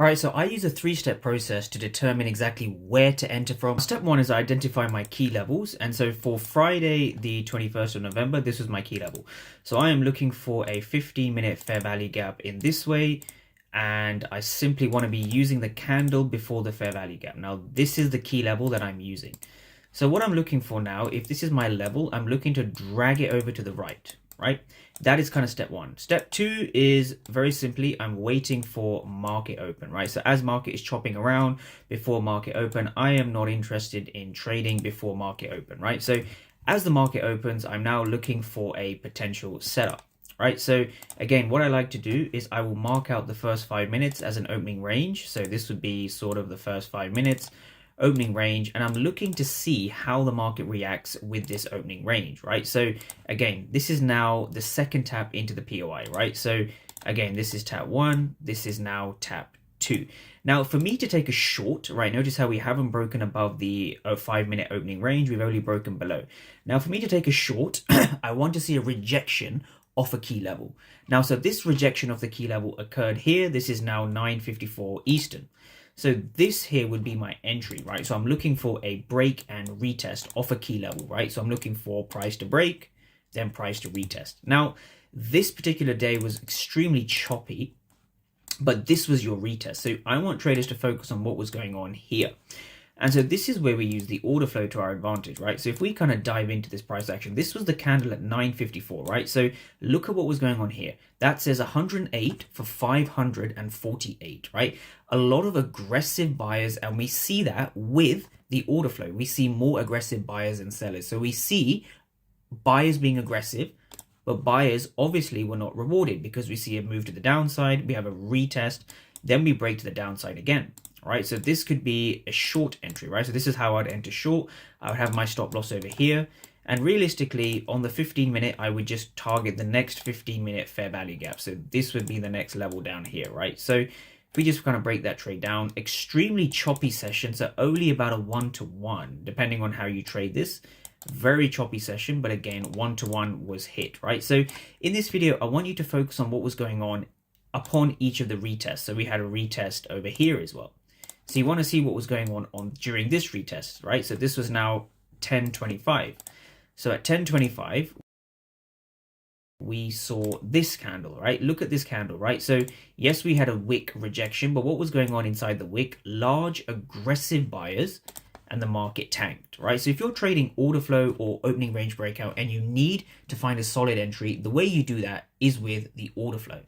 All right, so I use a three-step process to determine exactly where to enter from. Step one is I identify my key levels. And so for Friday, the 21st of November, this was my key level. So I am looking for a 15-minute fair value gap in this way. And I simply want to be using the candle before the fair value gap. Now, this is the key level that I'm using. So what I'm looking for now, if this is my level, I'm looking to drag it over to the right. Right? That is kind of step one. Step two is very simply, I'm waiting for market open, right? So as market is chopping around before market open, I am not interested in trading before market open, right? So as the market opens, I'm now looking for a potential setup, right? So again, what I like to do is I will mark out the first 5 minutes as an opening range. So this would be sort of the first 5 minutes. Opening range, and I'm looking to see how the market reacts with this opening range, right? So again, this is now the second tap into the POI, right? So again, this is tap one, this is now tap two. Now for me to take a short, right, notice how we haven't broken above the 5 minute opening range, we've only broken below. Now for me to take a short, I want to see a rejection off a key level. Now, so this rejection of the key level occurred here. This is now 9:54 Eastern. So this here would be my entry, right? So I'm looking for a break and retest off a key level, right? So I'm looking for price to break, then price to retest. Now, this particular day was extremely choppy, but this was your retest. So I want traders to focus on what was going on here. And so this is where we use the order flow to our advantage, right? So if we kind of dive into this price action, this was the candle at 9:54, right? So look at what was going on here. That says 108 for 548, right? A lot of aggressive buyers, and we see that with the order flow. We see more aggressive buyers and sellers. So we see buyers being aggressive, but buyers obviously were not rewarded because we see a move to the downside, we have a retest, then we break to the downside again. Right, so this could be a short entry, right? So this is how I'd enter short. I would have my stop loss over here. And realistically, on the 15-minute, I would just target the next 15-minute fair value gap. So this would be the next level down here, right? So if we just kind of break that trade down, extremely choppy session, so only about a 1-to-1, depending on how you trade this. Very choppy session, but again, 1-to-1 was hit, right? So in this video, I want you to focus on what was going on upon each of the retests. So we had a retest over here as well. So you want to see what was going on during this retest, right? So this was now 10:25. So at 10:25, we saw this candle, right? Look at this candle, right? So yes, we had a wick rejection, but what was going on inside the wick? Large aggressive buyers, and the market tanked, right? So if you're trading order flow or opening range breakout and you need to find a solid entry, the way you do that is with the order flow.